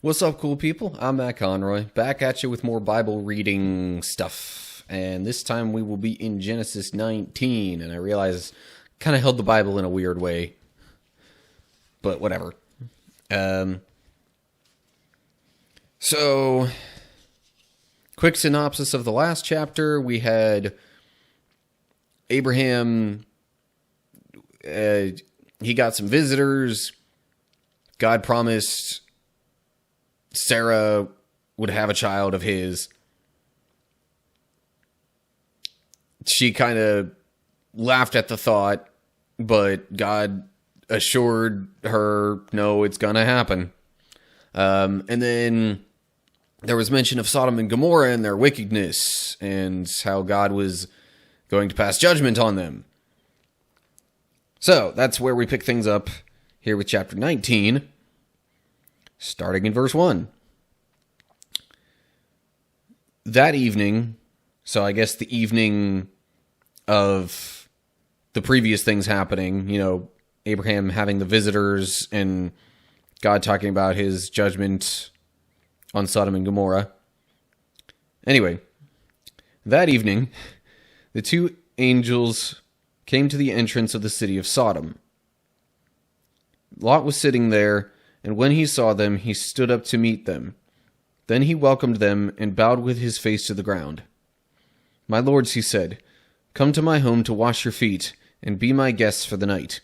What's up, cool people? I'm Matt Conroy, back at you with more Bible reading stuff. And this time we will be in Genesis 19. And I realize kind of held the Bible in a weird way, but whatever. So, quick synopsis of the last chapter. We had Abraham, he got some visitors. God promised Sarah would have a child of his. She kind of laughed at the thought, but God assured her, no, it's gonna happen. And then there was mention of Sodom and Gomorrah and their wickedness, and how God was going to pass judgment on them. So, that's where we pick things up here with chapter 19. Starting in verse 1. That evening, so I guess the evening of the previous things happening, Abraham having the visitors and God talking about his judgment on Sodom and Gomorrah. Anyway, that evening, the two angels came to the entrance of the city of Sodom. Lot was sitting there, and when he saw them, he stood up to meet them. Then he welcomed them and bowed with his face to the ground. "My lords," he said, "come to my home to wash your feet and be my guests for the night.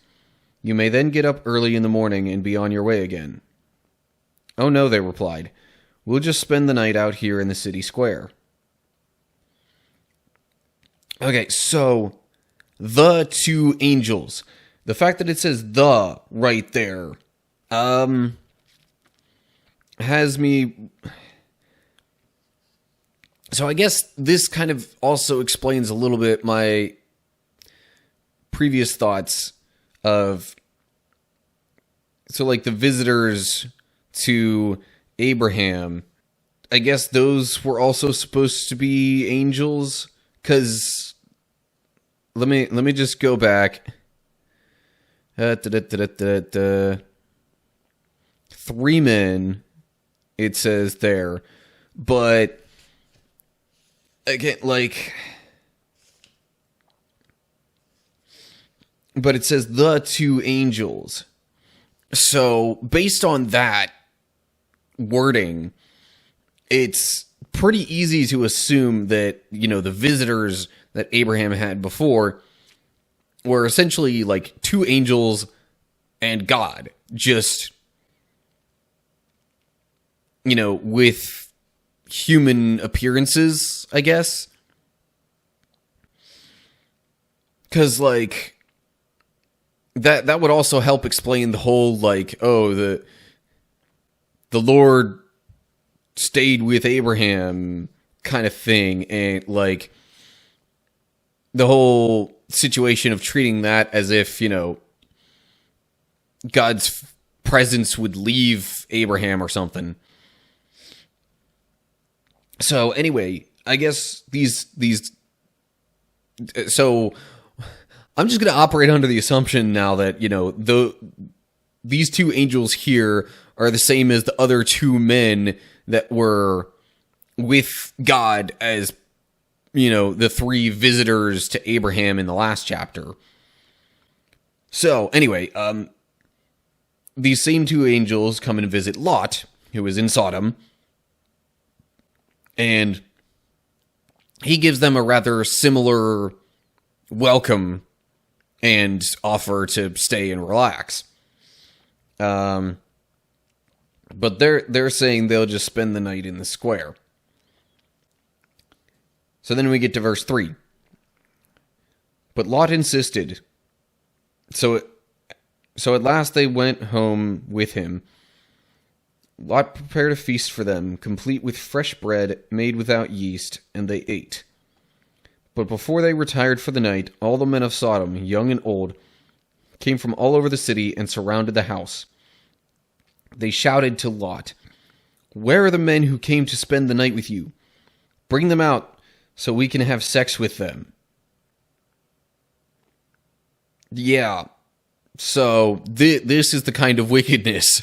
You may then get up early in the morning and be on your way again." "Oh no," they replied. "We'll just spend the night out here in the city square." Okay, so the two angels. The fact that it says "the" right there has me. So I guess this kind of also explains a little bit my previous thoughts of, so like the visitors to Abraham, I guess those were also supposed to be angels, because let me just go back. Three men, it says there, but again, but it says the two angels. So based on that wording, it's pretty easy to assume that, the visitors that Abraham had before were essentially like two angels and God, just, with human appearances, I guess. Because, that would also help explain the whole, the Lord stayed with Abraham kind of thing, and, the whole situation of treating that as if, God's presence would leave Abraham or something. So anyway, I guess so I'm just going to operate under the assumption now that, these two angels here are the same as the other two men that were with God as, the three visitors to Abraham in the last chapter. So anyway, these same two angels come and visit Lot, who is in Sodom, and he gives them a rather similar welcome and offer to stay and relax. But they're saying they'll just spend the night in the square. So then we get to verse 3. But Lot insisted. So at last they went home with him. Lot prepared a feast for them, complete with fresh bread made without yeast, and they ate. But before they retired for the night, all the men of Sodom, young and old, came from all over the city and surrounded the house. They shouted to Lot, "Where are the men who came to spend the night with you? Bring them out so we can have sex with them." Yeah, so this is the kind of wickedness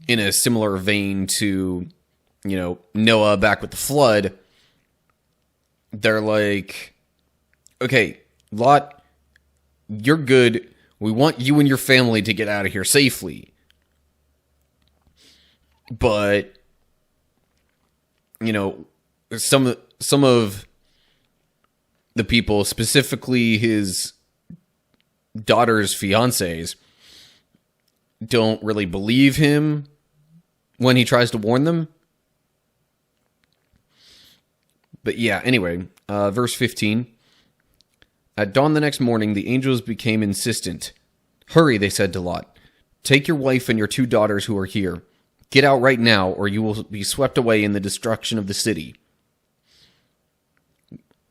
in a similar vein to, Noah back with the flood. They're like, okay, Lot, you're good. We want you and your family to get out of here safely. But, some of the people, specifically his daughter's fiancés, don't really believe him when he tries to warn them. But yeah, anyway, verse 15. At dawn the next morning, the angels became insistent. Hurry, they said to Lot. Take your wife and your 2 daughters who are here. Get out right now, or you will be swept away in the destruction of the city.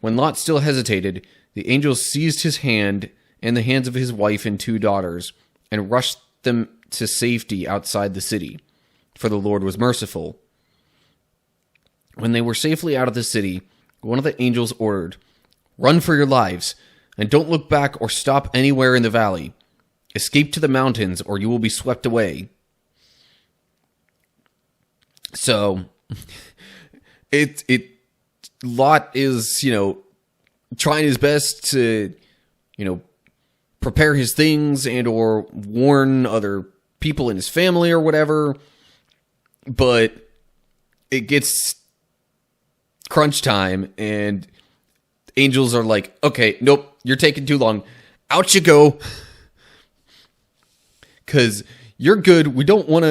When Lot still hesitated, the angels seized his hand and the hands of his wife and 2 daughters and rushed them to safety outside the city, for the Lord was merciful. When they were safely out of the city, one of the angels ordered, Run for your lives, and don't look back or stop anywhere in the valley. Escape to the mountains, or you will be swept away. So, Lot is, trying his best to, prepare his things and or warn other people in his family or whatever. But it gets crunch time and angels are like, okay, nope, you're taking too long. Out you go. 'Cause you're good. We don't want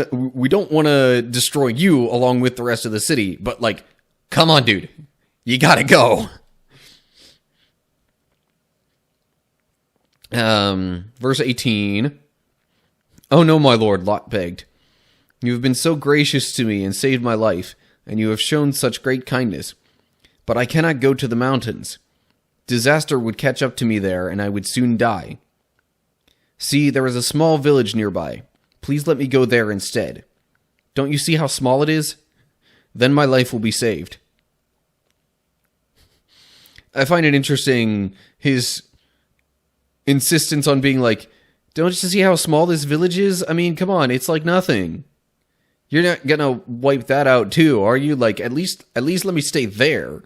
to destroy you along with the rest of the city, but like, come on, dude. You gotta go. Verse 18. Oh no, my lord, Lot begged. You have been so gracious to me and saved my life, and you have shown such great kindness. But I cannot go to the mountains. Disaster would catch up to me there, and I would soon die. See, there is a small village nearby. Please let me go there instead. Don't you see how small it is? Then my life will be saved. I find it interesting, his insistence on being like, don't you see how small this village is? I mean, come on, it's like nothing. You're not gonna wipe that out too, are you? Like, at least let me stay there.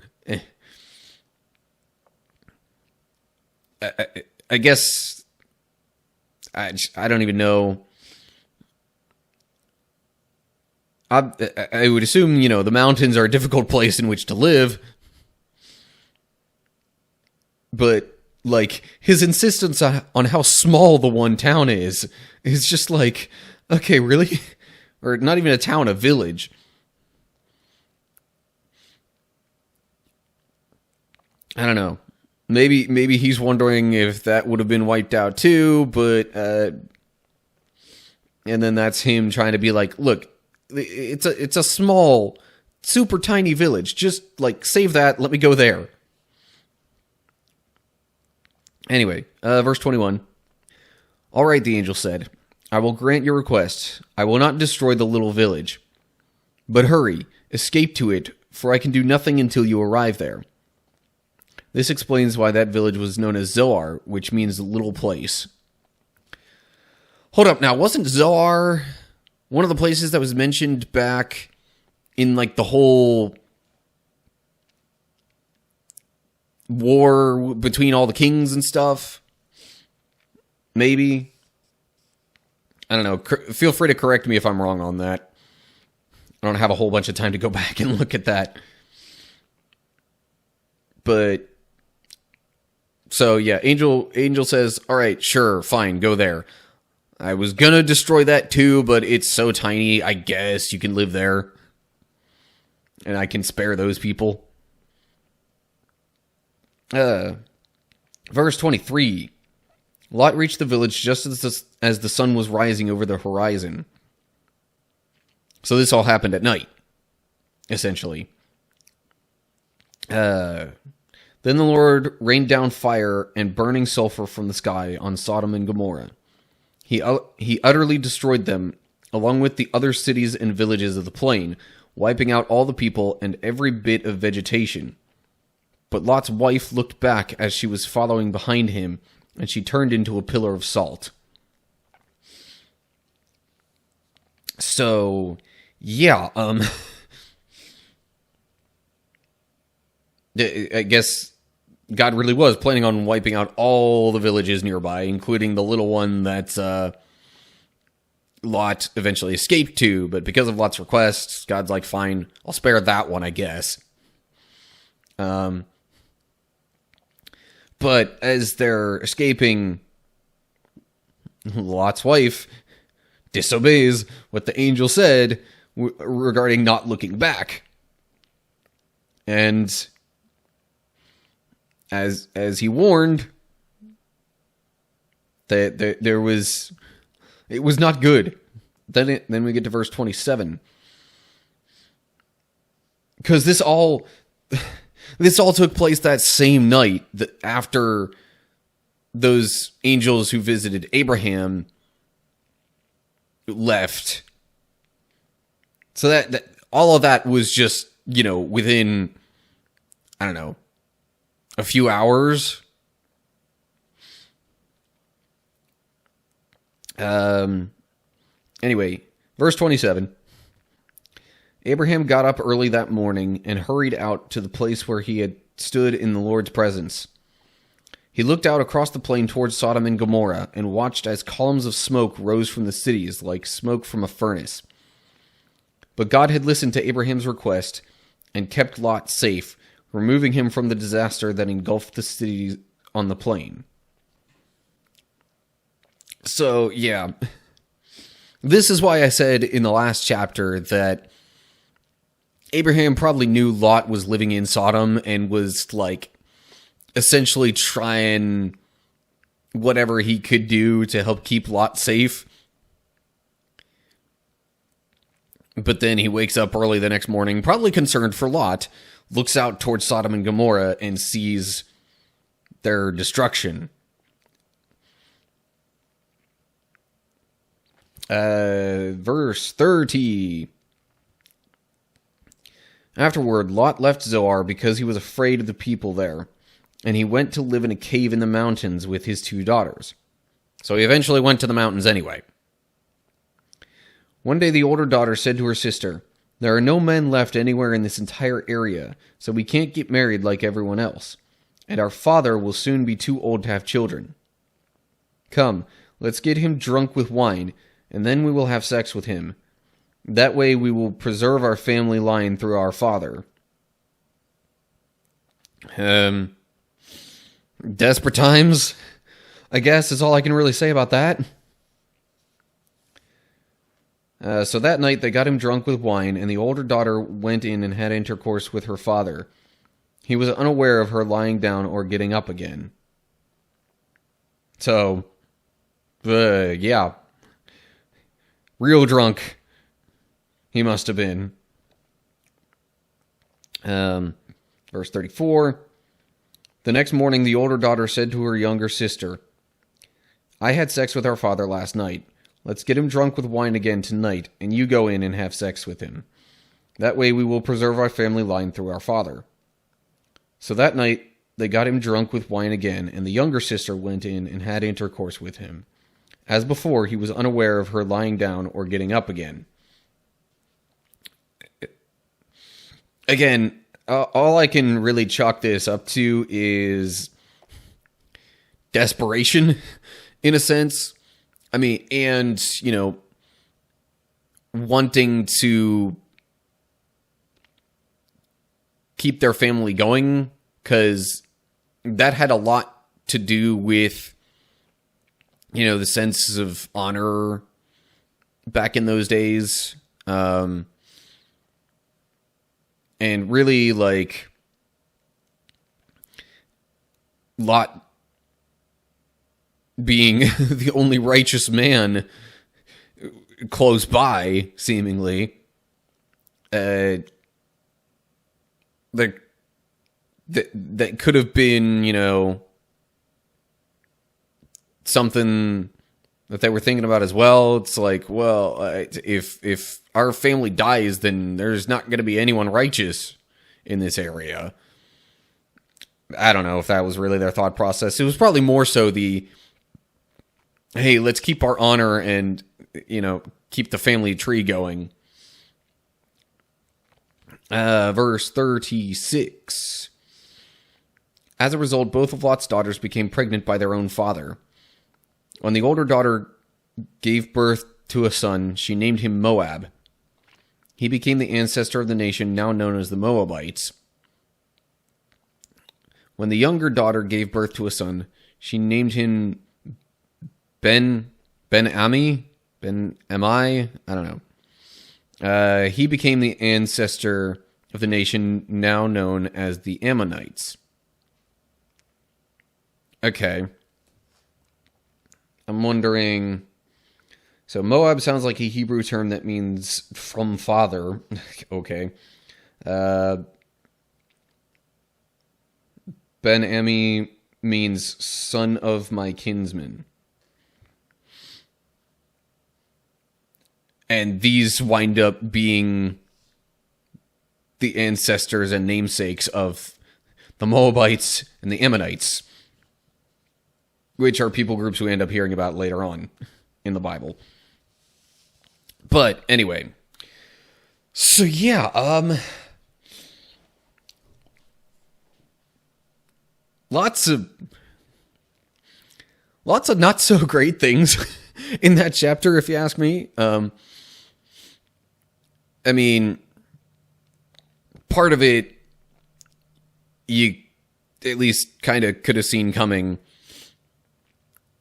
I guess I don't even know. I would assume, the mountains are a difficult place in which to live. But, like, his insistence on how small the one town is just like, okay, really? Or not even a town, a village. I don't know. Maybe he's wondering if that would have been wiped out too, but, and then that's him trying to be like, look, it's a small, super tiny village. Just, like, save that, let me go there. Anyway, verse 21. All right, the angel said, I will grant your request. I will not destroy the little village. But hurry, escape to it, for I can do nothing until you arrive there. This explains why that village was known as Zoar, which means little place. Hold up, now, wasn't Zoar one of the places that was mentioned back in, like, the whole war between all the kings and stuff? Maybe. I don't know. Feel free to correct me if I'm wrong on that. I don't have a whole bunch of time to go back and look at that. But, so yeah, Angel says, all right, sure, fine, go there. I was gonna destroy that too, but it's so tiny, I guess you can live there. And I can spare those people. Verse 23. Lot reached the village just as the sun was rising over the horizon. So this all happened at night, essentially. Then the Lord rained down fire and burning sulfur from the sky on Sodom and Gomorrah. He utterly destroyed them, along with the other cities and villages of the plain, wiping out all the people and every bit of vegetation. But Lot's wife looked back as she was following behind him, and she turned into a pillar of salt. So, yeah, I guess God really was planning on wiping out all the villages nearby, including the little one that Lot eventually escaped to, but because of Lot's requests, God's like, fine, I'll spare that one, I guess. But as they're escaping, Lot's wife disobeys what the angel said regarding not looking back. And as he warned, that it was not good. Then we get to verse 27. Because this all took place that same night that after those angels who visited Abraham left. So that all of that was just, within, I don't know, a few hours. Anyway, verse 27. Abraham got up early that morning and hurried out to the place where he had stood in the Lord's presence. He looked out across the plain towards Sodom and Gomorrah and watched as columns of smoke rose from the cities like smoke from a furnace. But God had listened to Abraham's request and kept Lot safe, removing him from the disaster that engulfed the cities on the plain. So, yeah. This is why I said in the last chapter that Abraham probably knew Lot was living in Sodom and was, essentially trying whatever he could do to help keep Lot safe. But then he wakes up early the next morning, probably concerned for Lot, looks out towards Sodom and Gomorrah and sees their destruction. Verse 30. Afterward, Lot left Zoar because he was afraid of the people there, and he went to live in a cave in the mountains with his 2 daughters. So he eventually went to the mountains anyway. One day the older daughter said to her sister, "There are no men left anywhere in this entire area, so we can't get married like everyone else, and our father will soon be too old to have children. Come, let's get him drunk with wine, and then we will have sex with him. That way we will preserve our family line through our father." Desperate times, I guess, is all I can really say about that. So that night they got him drunk with wine, and the older daughter went in and had intercourse with her father. He was unaware of her lying down or getting up again. So, yeah. Real drunk he must have been. Verse 34. The next morning, the older daughter said to her younger sister, "I had sex with our father last night. Let's get him drunk with wine again tonight, and you go in and have sex with him. That way we will preserve our family line through our father." So that night, they got him drunk with wine again, and the younger sister went in and had intercourse with him. As before, he was unaware of her lying down or getting up again. Again, all I can really chalk this up to is desperation, in a sense. I mean, and, wanting to keep their family going, because that had a lot to do with, the sense of honor back in those days. And really, Lot being the only righteous man close by, seemingly, that could have been, something that they were thinking about as well. It's like, well, if our family dies, then there's not going to be anyone righteous in this area. I don't know if that was really their thought process. It was probably more so hey, let's keep our honor and, keep the family tree going. Verse 36. As a result, both of Lot's daughters became pregnant by their own father. When the older daughter gave birth to a son, she named him Moab. He became the ancestor of the nation now known as the Moabites. When the younger daughter gave birth to a son, she named him Ben-Ami? Ben-Ami? I don't know. He became the ancestor of the nation now known as the Ammonites. Okay. I'm wondering... So Moab sounds like a Hebrew term that means from father. Okay. Ben-Ami means son of my kinsman. And these wind up being the ancestors and namesakes of the Moabites and the Ammonites, which are people groups we end up hearing about later on in the Bible. But anyway, so yeah, lots of not so great things in that chapter, if you ask me. I mean, part of it you at least kind of could have seen coming,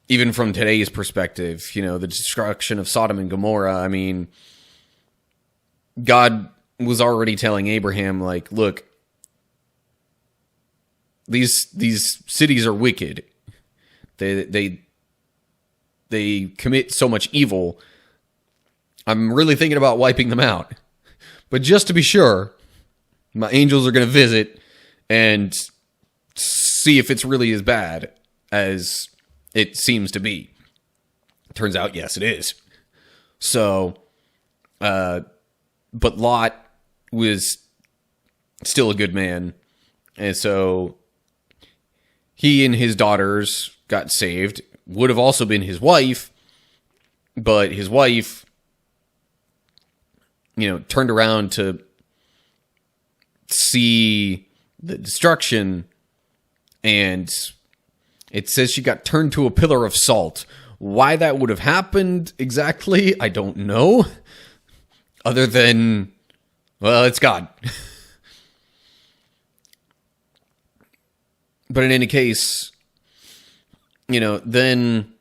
even from today's perspective. You know, the destruction of Sodom and Gomorrah. I mean, God was already telling Abraham, like, look, these cities are wicked. They commit so much evil. I'm really thinking about wiping them out. But just to be sure, my angels are going to visit and see if it's really as bad as it seems to be. Turns out, yes, it is. So, but Lot was still a good man. And so he and his daughters got saved. Would have also been his wife, but his wife, you know, turned around to see the destruction, and it says she got turned to a pillar of salt. Why that would have happened exactly, I don't know. Other than, well, it's God. But in any case, you know, then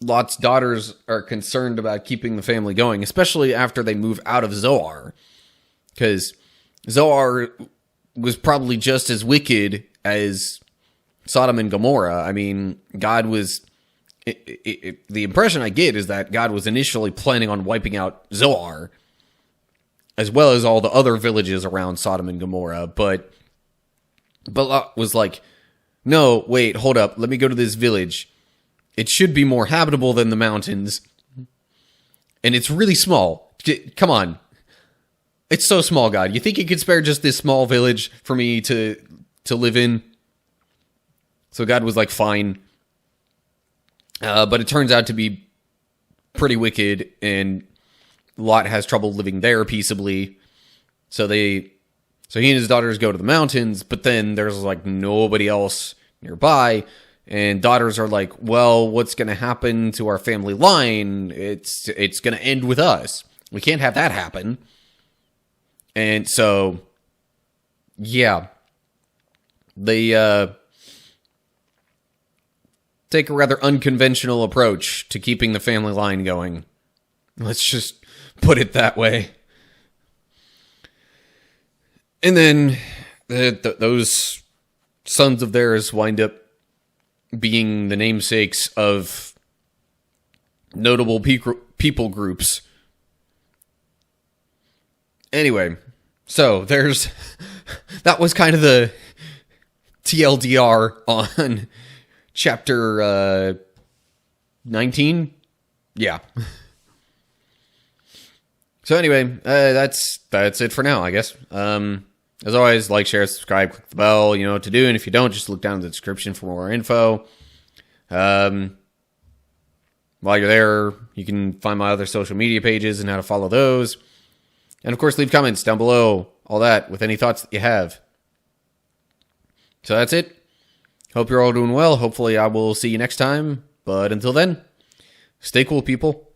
Lot's daughters are concerned about keeping the family going, especially after they move out of Zoar. Because Zoar was probably just as wicked as Sodom and Gomorrah. I mean, God was... the impression I get is that God was initially planning on wiping out Zoar, as well as all the other villages around Sodom and Gomorrah. But Lot was like, no, wait, hold up. Let me go to this village. It should be more habitable than the mountains. And it's really small. Come on. It's so small, God. You think you could spare just this small village for me to live in? So God was like, fine. But it turns out to be pretty wicked, and Lot has trouble living there peaceably. So he and his daughters go to the mountains, but then there's like nobody else nearby. And daughters are like, well, what's going to happen to our family line? It's going to end with us. We can't have that happen. And so, yeah, they take a rather unconventional approach to keeping the family line going. Let's just put it that way. And then those sons of theirs wind up being the namesakes of notable people groups. Anyway, so that was kind of the TLDR on chapter 19. Yeah. So anyway, that's it for now, I guess. As always, like, share, subscribe, click the bell, you know what to do. And if you don't, just look down in the description for more info. While you're there, you can find my other social media pages and how to follow those. And of course, leave comments down below, all that, with any thoughts that you have. So that's it. Hope you're all doing well. Hopefully I will see you next time. But until then, stay cool, people.